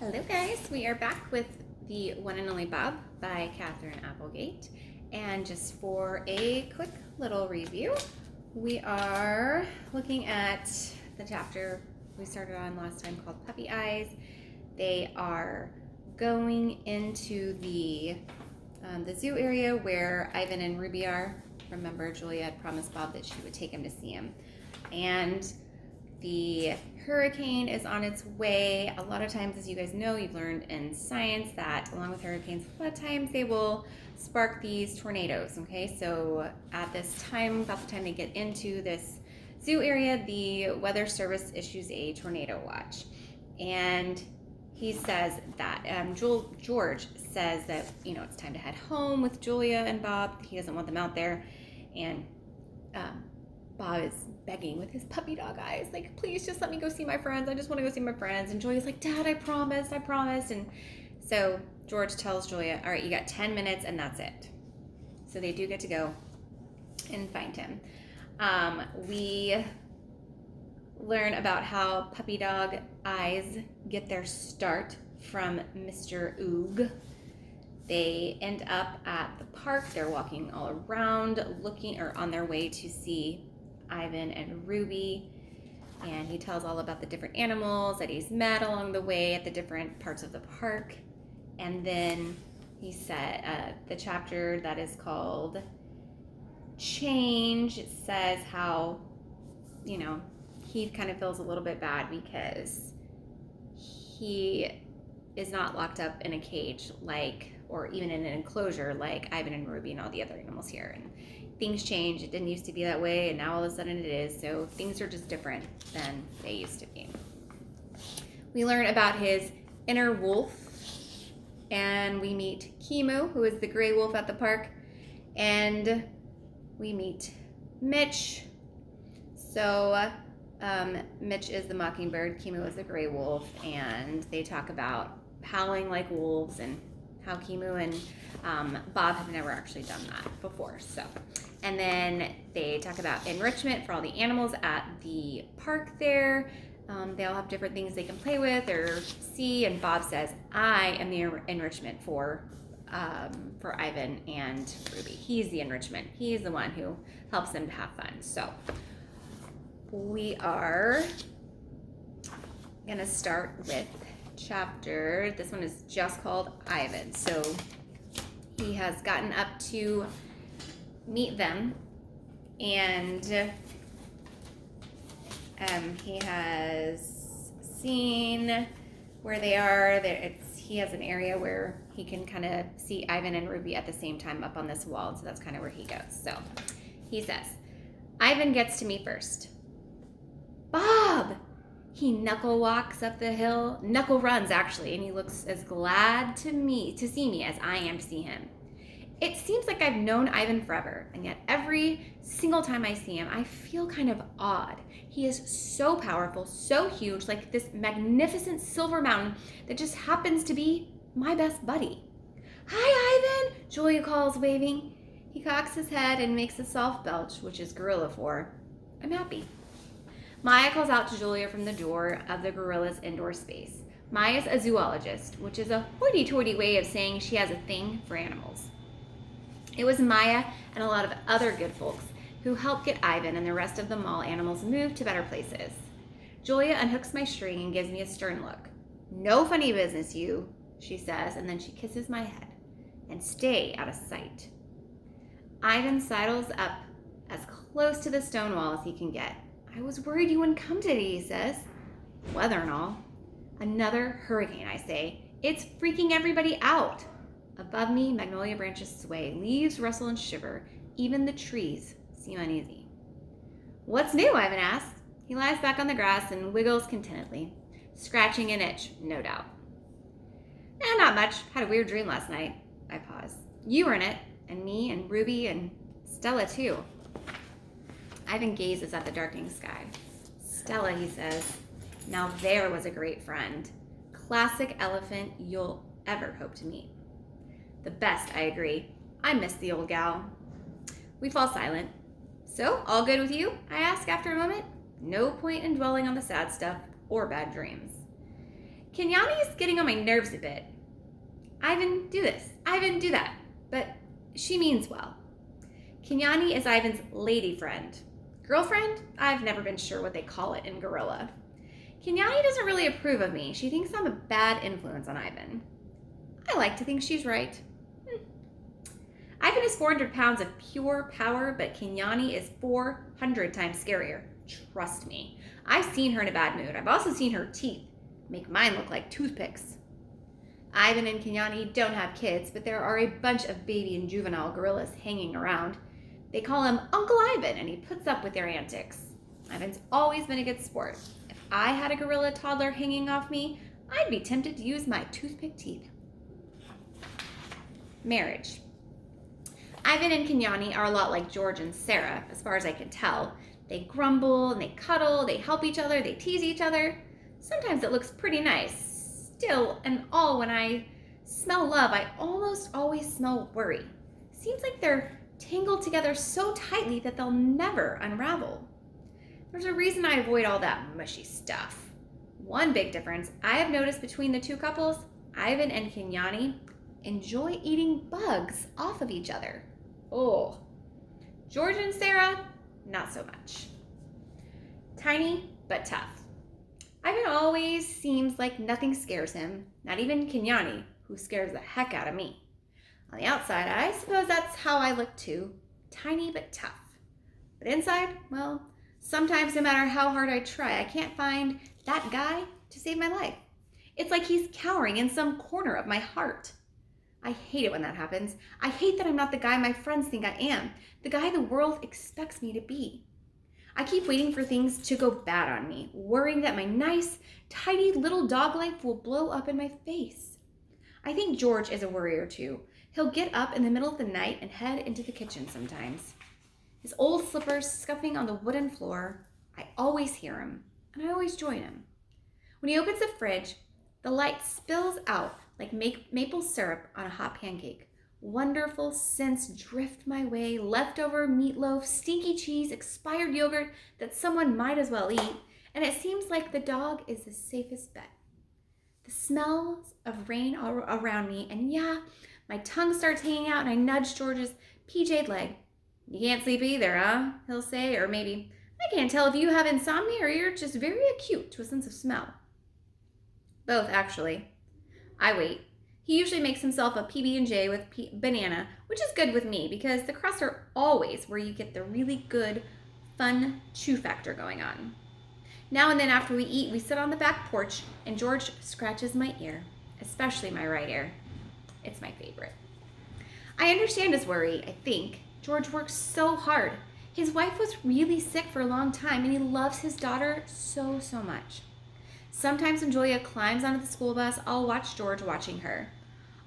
Hello guys, we are back with the one and only Bob by Katherine Applegate. And just for a quick little review, we are looking at the chapter we started on last time called Puppy Eyes. They are going into the zoo area where Ivan and Ruby are. Remember, Julia had promised Bob that she would take him to see him. And the hurricane is on its way. A lot of times, as you guys know, you've learned in science that along with hurricanes, a lot of times they will spark these tornadoes, okay? So at this time, about the time they get into this zoo area, the Weather Service issues a tornado watch. And he says that, George says that, it's time to head home with Julia and Bob. He doesn't want them out there. And Bob is begging with his puppy dog eyes, like, please just let me go see my friends. I just want to go see my friends. And Julia's like, Dad, I promise. And so George tells Julia, all right, you got 10 minutes and that's it. So they do get to go and find him. We learn about how puppy dog eyes get their start from Mr. Oog. They end up at the park. They're walking all around looking or on their way to see Ivan and Ruby, and he tells all about the different animals that he's met along the way at the different parts of the park. And then he said the chapter that is called Change, it says how he kind of feels a little bit bad because he is not locked up in a cage or even in an enclosure like Ivan and Ruby and all the other animals here. And things change. It didn't used to be that way, and now all of a sudden it is. So things are just different than they used to be. We learn about his inner wolf, and we meet Kimu, who is the gray wolf at the park, and we meet Mitch. So Mitch is the mockingbird, Kimu is the gray wolf, and they talk about howling like wolves and how Kimu and Bob have never actually done that before. And then they talk about enrichment for all the animals at the park there. They all have different things they can play with or see, and Bob says, I am the enrichment for Ivan and Ruby. He's the enrichment. He's the one who helps them to have fun. So we are gonna start with this one is just called Ivan. So he has gotten up to meet them, and he has seen where they are. He has an area where he can kind of see Ivan and Ruby at the same time up on this wall, so that's kind of where he goes. So he says, Ivan gets to me first. Bob! He knuckle runs actually, and he looks as glad to see me as I am to see him. It seems like I've known Ivan forever, and yet every single time I see him, I feel kind of odd. He is so powerful, so huge, like this magnificent silver mountain that just happens to be my best buddy. Hi, Ivan, Julia calls, waving. He cocks his head and makes a soft belch, which is gorilla for, I'm happy. Maya calls out to Julia from the door of the gorilla's indoor space. Maya's a zoologist, which is a hoity-toity way of saying she has a thing for animals. It was Maya and a lot of other good folks who helped get Ivan and the rest of the mall animals moved to better places. Julia unhooks my string and gives me a stern look. No funny business, you, she says, and then she kisses my head. And stay out of sight. Ivan sidles up as close to the stone wall as he can get. I was worried you wouldn't come today, he says. Weather and all. Another hurricane, I say. It's freaking everybody out. Above me, magnolia branches sway, leaves rustle and shiver. Even the trees seem uneasy. What's new? Ivan asks. He lies back on the grass and wiggles contentedly, scratching an itch, no doubt. Not much. Had a weird dream last night. I pause. You were in it, and me, and Ruby, and Stella, too. Ivan gazes at the darkening sky. Stella, he says. Now there was a great friend. Classic elephant you'll ever hope to meet. The best, I agree. I miss the old gal. We fall silent. So, all good with you? I ask after a moment. No point in dwelling on the sad stuff or bad dreams. Kenyani's getting on my nerves a bit. Ivan, do this. Ivan, do that. But she means well. Kenyani is Ivan's lady friend. Girlfriend? I've never been sure what they call it in gorilla. Kenyani doesn't really approve of me. She thinks I'm a bad influence on Ivan. I like to think she's right. Ivan is 400 pounds of pure power, but Kenyani is 400 times scarier. Trust me. I've seen her in a bad mood. I've also seen her teeth make mine look like toothpicks. Ivan and Kenyani don't have kids, but there are a bunch of baby and juvenile gorillas hanging around. They call him Uncle Ivan, and he puts up with their antics. Ivan's always been a good sport. If I had a gorilla toddler hanging off me, I'd be tempted to use my toothpick teeth. Marriage. Ivan and Kenyani are a lot like George and Sarah, as far as I can tell. They grumble and they cuddle, they help each other, they tease each other. Sometimes it looks pretty nice. Still, and all, when I smell love, I almost always smell worry. Seems like they're tangled together so tightly that they'll never unravel. There's a reason I avoid all that mushy stuff. One big difference I have noticed between the two couples, Ivan and Kenyani enjoy eating bugs off of each other. Oh, George and Sarah, not so much. Tiny, but tough. Ivan always seems like nothing scares him, not even Kenyani, who scares the heck out of me. On the outside, I suppose that's how I look too. Tiny, but tough. But inside, well, sometimes no matter how hard I try, I can't find that guy to save my life. It's like he's cowering in some corner of my heart. I hate it when that happens. I hate that I'm not the guy my friends think I am, the guy the world expects me to be. I keep waiting for things to go bad on me, worrying that my nice, tidy little dog life will blow up in my face. I think George is a worrier too. He'll get up in the middle of the night and head into the kitchen sometimes. His old slippers scuffing on the wooden floor. I always hear him, and I always join him. When he opens the fridge, the light spills out like maple syrup on a hot pancake. Wonderful scents drift my way, leftover meatloaf, stinky cheese, expired yogurt that someone might as well eat, and it seems like the dog is the safest bet. The smells of rain are around me, and yeah, my tongue starts hanging out and I nudge George's PJ'd leg. You can't sleep either, huh? He'll say, or maybe, I can't tell if you have insomnia or you're just very acute to a sense of smell. Both, actually. I wait. He usually makes himself a PB&J with banana, which is good with me because the crusts are always where you get the really good, fun chew factor going on. Now and then after we eat, we sit on the back porch and George scratches my ear, especially my right ear. It's my favorite. I understand his worry, I think. George works so hard. His wife was really sick for a long time and he loves his daughter so, so much. Sometimes when Julia climbs onto the school bus, I'll watch George watching her.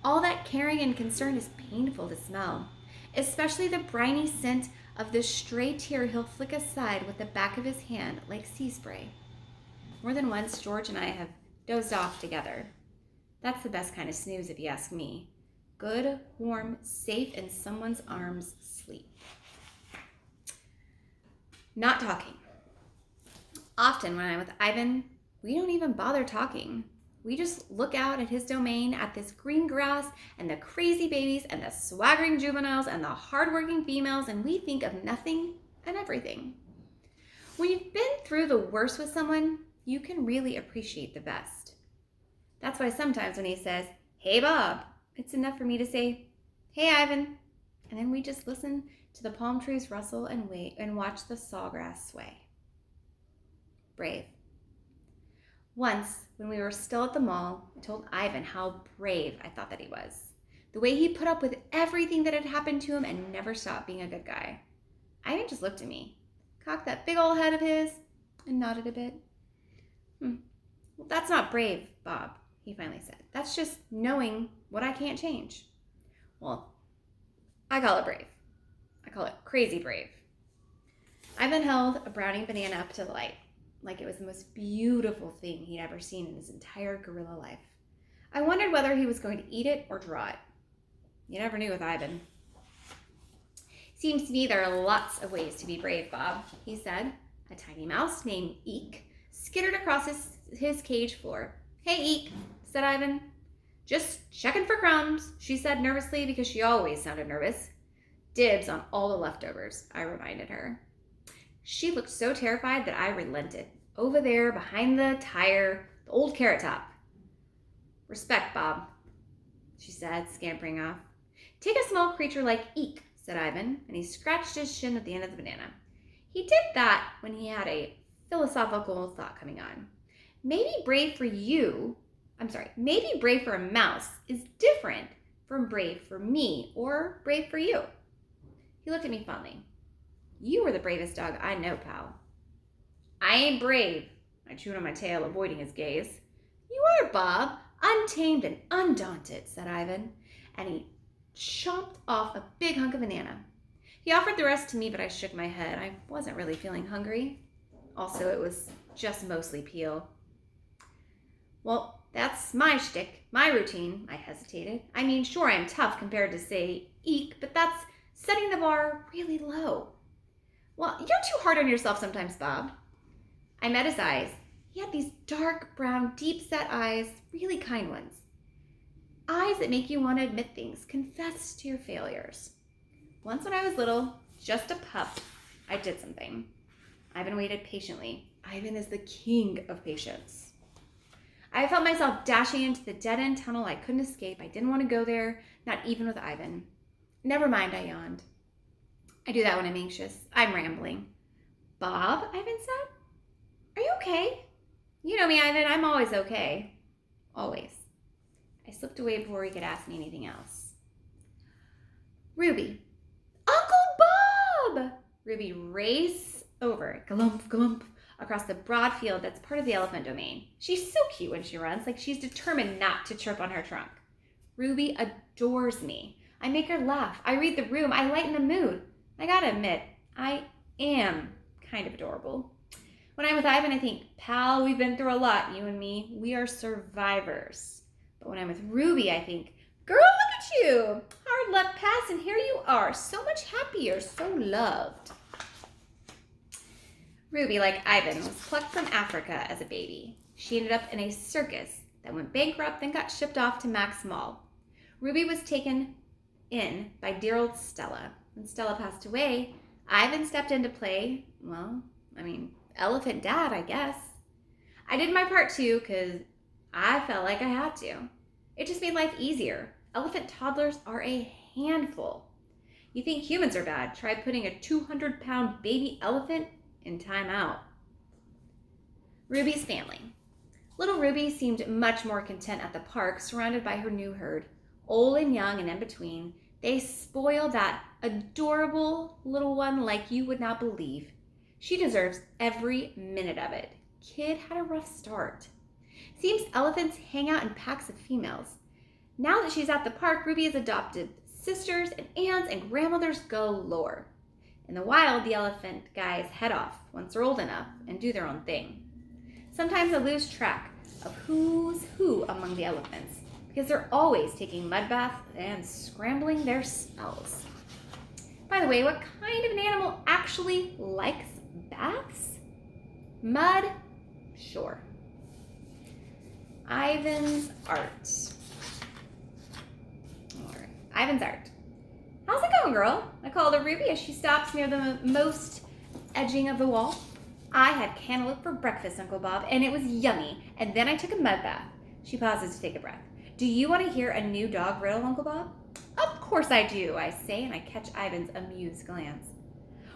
All that caring and concern is painful to smell, especially the briny scent of the stray tear he'll flick aside with the back of his hand like sea spray. More than once, George and I have dozed off together. That's the best kind of snooze if you ask me. Good, warm, safe in someone's arms sleep. Not talking. Often when I'm with Ivan, we don't even bother talking. We just look out at his domain, at this green grass and the crazy babies and the swaggering juveniles and the hardworking females, and we think of nothing and everything. When you've been through the worst with someone, you can really appreciate the best. That's why sometimes when he says, "Hey, Bob," it's enough for me to say, "Hey, Ivan." And then we just listen to the palm trees rustle and wait and watch the sawgrass sway. Brave. Once, when we were still at the mall, I told Ivan how brave I thought that he was. The way he put up with everything that had happened to him and never stopped being a good guy. Ivan just looked at me, cocked that big old head of his, and nodded a bit. Well, that's not brave, Bob, he finally said. That's just knowing what I can't change. Well, I call it brave. I call it crazy brave. Ivan held a brownie banana up to the light, like it was the most beautiful thing he'd ever seen in his entire gorilla life. I wondered whether he was going to eat it or draw it. You never knew with Ivan. Seems to me there are lots of ways to be brave, Bob, he said. A tiny mouse named Eek skittered across his cage floor. Hey, Eek, said Ivan. Just checking for crumbs, she said nervously because she always sounded nervous. Dibs on all the leftovers, I reminded her. She looked so terrified that I relented. Over there, behind the tire, the old carrot top. Respect, Bob, she said, scampering off. Take a small creature like Eek, said Ivan, and he scratched his shin at the end of the banana. He did that when he had a philosophical thought coming on. Maybe brave for a mouse is different from brave for me or brave for you. He looked at me fondly. You are the bravest dog I know, pal. I ain't brave, I chewed on my tail, avoiding his gaze. You are, Bob, untamed and undaunted, said Ivan, and he chomped off a big hunk of banana. He offered the rest to me, but I shook my head. I wasn't really feeling hungry. Also, it was just mostly peel. Well, that's my shtick, my routine, I hesitated. I mean, sure, I'm tough compared to, say, Eek, but that's setting the bar really low. Well, you're too hard on yourself sometimes, Bob. I met his eyes. He had these dark brown, deep-set eyes, really kind ones. Eyes that make you want to admit things, confess to your failures. Once when I was little, just a pup, I did something. Ivan waited patiently. Ivan is the king of patience. I felt myself dashing into the dead-end tunnel I couldn't escape. I didn't want to go there, not even with Ivan. Never mind, I yawned. I do that when I'm anxious. I'm rambling. Bob, Ivan said. Are you okay? You know me, Ivan. I'm always okay. Always. I slipped away before he could ask me anything else. Ruby. Uncle Bob! Ruby raced over, glump, glump, across the broad field that's part of the elephant domain. She's so cute when she runs, like she's determined not to trip on her trunk. Ruby adores me. I make her laugh. I read the room. I lighten the mood. I gotta admit, I am kind of adorable. When I'm with Ivan, I think, pal, we've been through a lot, you and me. We are survivors. But when I'm with Ruby, I think, girl, look at you. Hard luck passed, and here you are, so much happier, so loved. Ruby, like Ivan, was plucked from Africa as a baby. She ended up in a circus that went bankrupt, then got shipped off to Max Mall. Ruby was taken in by dear old Stella. When Stella passed away, Ivan stepped in to play, elephant dad, I guess. I did my part too, because I felt like I had to. It just made life easier. Elephant toddlers are a handful. You think humans are bad? Try putting a 200-pound baby elephant in timeout. Ruby's family. Little Ruby seemed much more content at the park, surrounded by her new herd. Old and young and in between, they spoiled that adorable little one like you would not believe. She deserves every minute of it. Kid had a rough start. Seems elephants hang out in packs of females. Now that she's at the park, Ruby has adopted sisters and aunts and grandmothers galore. In the wild, the elephant guys head off once they're old enough and do their own thing. Sometimes I lose track of who's who among the elephants because they're always taking mud baths and scrambling their smells. By the way, what kind of an animal actually likes baths? Mud? Sure. Ivan's art. Ivan's art. How's it going, girl? I called her Ruby as she stops near the most edging of the wall. I had cantaloupe for breakfast, Uncle Bob, and it was yummy. And then I took a mud bath. She pauses to take a breath. Do you want to hear a new dog riddle, Uncle Bob? Of course I do, I say, and I catch Ivan's amused glance.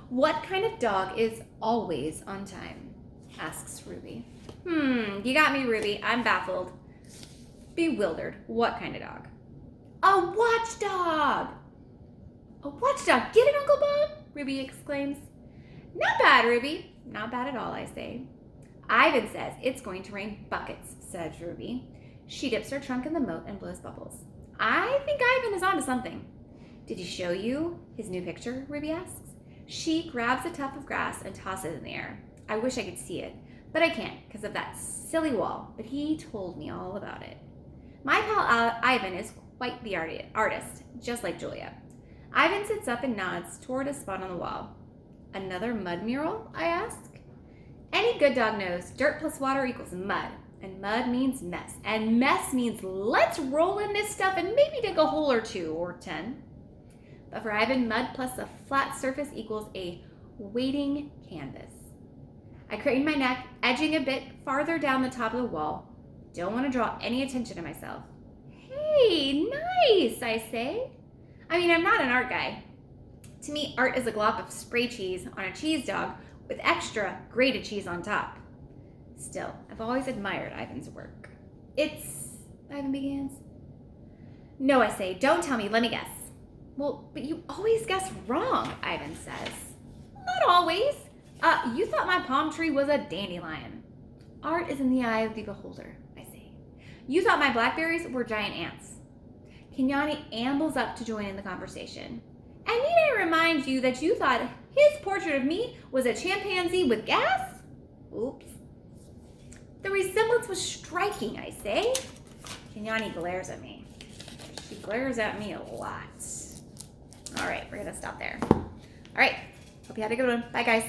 What kind of dog is always on time? Asks Ruby. You got me, Ruby. I'm baffled. Bewildered. What kind of dog? A watchdog! A watchdog! Get it, Uncle Bob? Ruby exclaims. Not bad, Ruby. Not bad at all, I say. Ivan says it's going to rain buckets, says Ruby. She dips her trunk in the moat and blows bubbles. I think Ivan is onto something. Did he show you his new picture? Ruby asks. She grabs a tuft of grass and tosses it in the air. I wish I could see it, but I can't because of that silly wall, but he told me all about it. My pal Ivan is quite the artist, just like Julia. Ivan sits up and nods toward a spot on the wall. Another mud mural? I ask. Any good dog knows dirt plus water equals mud. And mud means mess. And mess means let's roll in this stuff and maybe dig a hole or 2 or 10. But for Ivan, mud plus a flat surface equals a waiting canvas. I crane my neck, edging a bit farther down the top of the wall. Don't want to draw any attention to myself. Hey, nice, I say. I mean, I'm not an art guy. To me, art is a glop of spray cheese on a cheese dog with extra grated cheese on top. Still, I've always admired Ivan's work. Ivan begins. No, I say, don't tell me, let me guess. Well, but you always guess wrong, Ivan says. Not always. You thought my palm tree was a dandelion. Art is in the eye of the beholder, I say. You thought my blackberries were giant ants. Kenyani ambles up to join in the conversation. And need I remind you that you thought his portrait of me was a chimpanzee with gas? Oops. The resemblance was striking, I say. Kenyani glares at me. She glares at me a lot. All right, we're going to stop there. All right, hope you had a good one. Bye, guys.